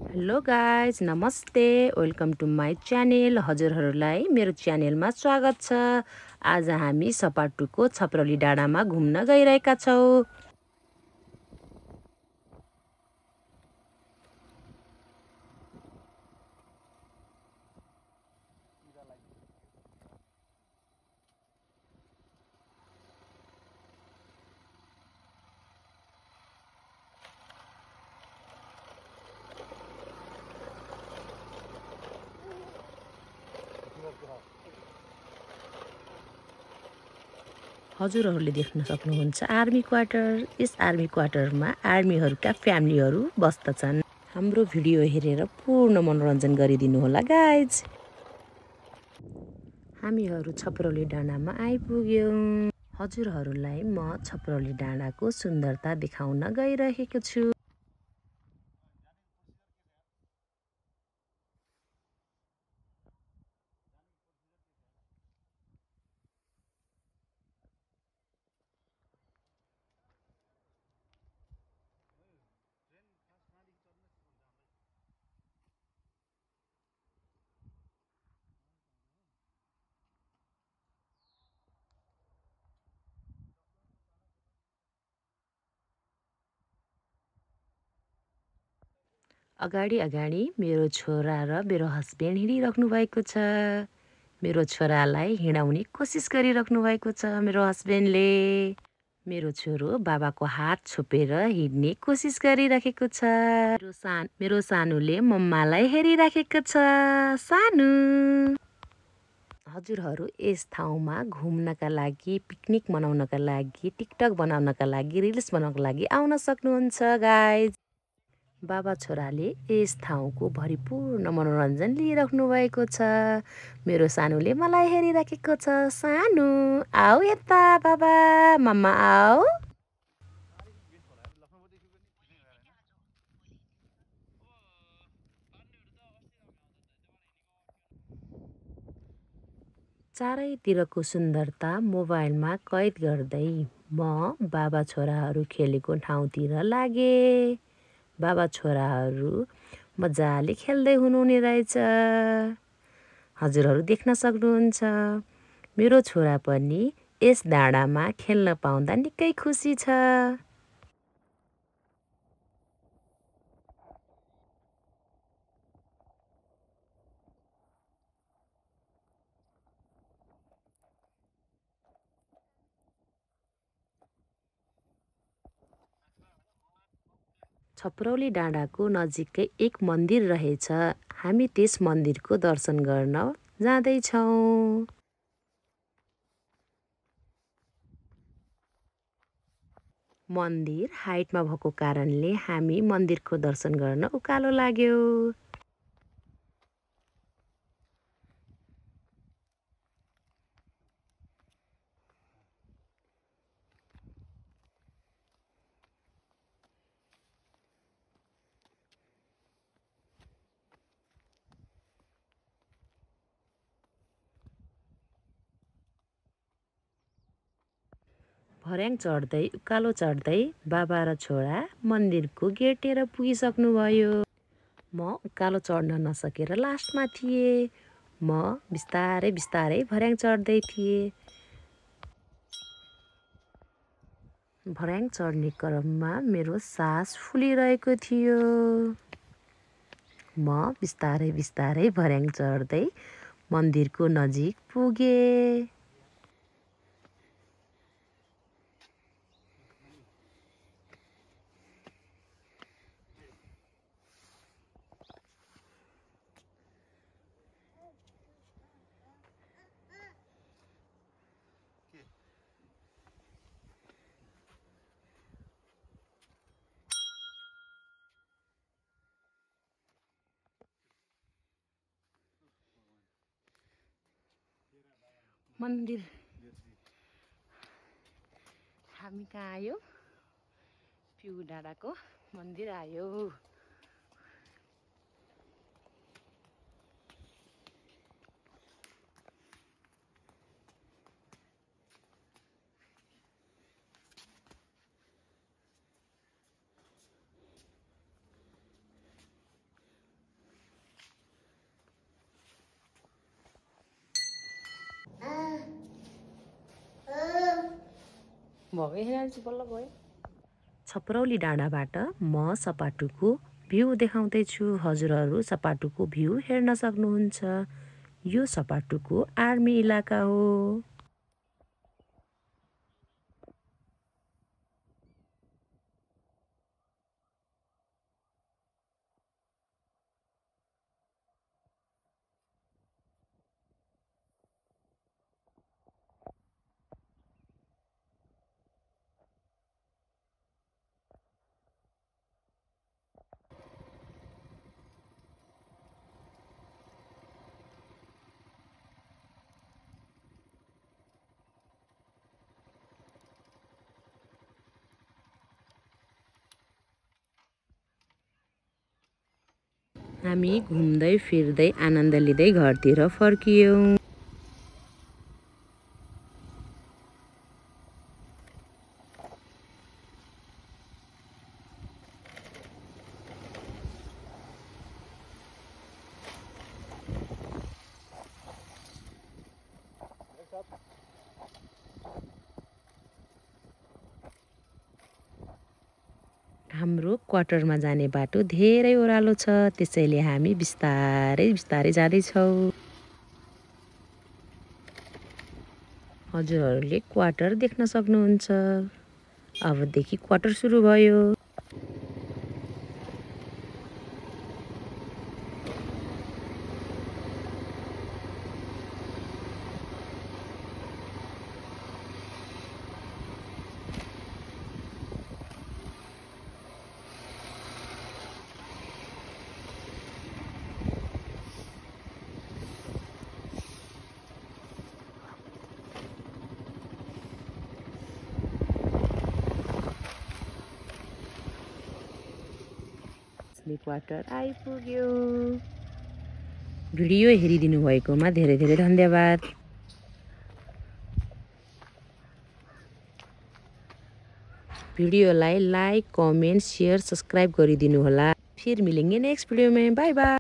Hello guys नमस्ते welcome to my channel. हजुरहरूलाई मेरो च्यानलमा स्वागत छ। आज हामी सपाटुको छपरौली डाँडामा घुम्न गइरहेका छौँ। हजुरहरूले देख्न सक्नुहुन्छ आर्मी क्वार्टर। यस आर्मी क्वार्टरमा आर्मीहरूका फ्यामिलीहरू बस्दछन्। हाम्रो भिडियो हेरेर पूर्ण मनोरञ्जन गरिदिनु होला गाइज। हामीहरू छपरौली डाँडामा आइपुग्यौँ। हजुरहरूलाई म छपरौली डाँडाको सुन्दरता देखाउन गइरहेको छु। अगाडि मेरो छोरा र मेरो हस्बेन्ड हिँडिराख्नु भएको छ। मेरो छोरालाई हिँडाउने कोसिस गरिराख्नु भएको छ मेरो हस्बेन्डले। मेरो छोरो बाबाको हात छोपेर हिँड्ने कोसिस गरिराखेको छ। मेरो सानुले मम्मालाई हेरिराखेको छ। सानु हजुरहरू यस ठाउँमा घुम्नका लागि, पिकनिक मनाउनका लागि, टिकटक बनाउनका लागि, रिल्स बनाउनका लागि आउन सक्नुहुन्छ गाइज। बाबा छोराले यस ठाउँको भरिपूर्ण मनोरञ्जन लिइराख्नु भएको छ। मेरो सानुले मलाई हेरिराखेको छ। सानु आऊ यता, बाबा मम्मा आऊ। चारैतिरको सुन्दरता मोबाइलमा कैद गर्दै म बाबा छोराहरू खेलेको ठाउँतिर लागे। बाबा छोराहरू मजाले खेल्दै हुनुहुने रहेछ। हजुरहरू देख्न सक्नुहुन्छ। मेरो छोरा पनि यस डाँडामा खेल्न पाउँदा निकै खुसी छ। छपरौली डाँडाको नजिकै एक मन्दिर रहेछ। हामी त्यस मन्दिरको दर्शन गर्न जाँदैछौँ। मन्दिर हाइटमा भएको कारणले हामी मन्दिरको दर्शन गर्न उकालो लाग्यो। भर्याङ चढ्दै उकालो चढ्दै बाबा र छोरा मन्दिरको गेटेर पुगिसक्नुभयो। म उकालो चढ्न नसकेर लास्टमा थिएँ। म बिस्तारै भर्याङ चढ्दै थिएँ। भर्याङ चढ्ने क्रममा मेरो सास फुलिरहेको थियो। म बिस्तारै भर्याङ चढ्दै मन्दिरको नजिक पुगेँ। मन्दिर हामी कहाँ आयो? पिउ डाँडाको मन्दिर आयो। छपरौली डाँडाबाट म सपाटुको भ्यू देखाउँदैछु। हजुरहरू सपाटुको भ्यू हेर्न सक्नुहुन्छ। यो सपाटुको आर्मी इलाका हो। हामी घुम्दै फिर्दै आनन्द लिँदै घरतिर फर्कियौँ। हाम्रो क्वार्टरमा जाने बाटो धेरै ओह्रालो छ, त्यसैले हामी बिस्तारै बिस्तारै जाँदैछौँ। हजुरहरूले क्वार्टर देख्न सक्नुहुन्छ। अबदेखि क्वार्टर सुरु भयो। क्वार्टर आइपुग्यो। भिडियो हेरिदिनु भएकोमा धेरै धेरै धन्यवाद। भिडियोलाई लाइक, कमेन्ट, शेयर, सब्सक्राइब गरिदिनु होला। फिर मिलेंगे नेक्स्ट वीडियो में। Bye bye.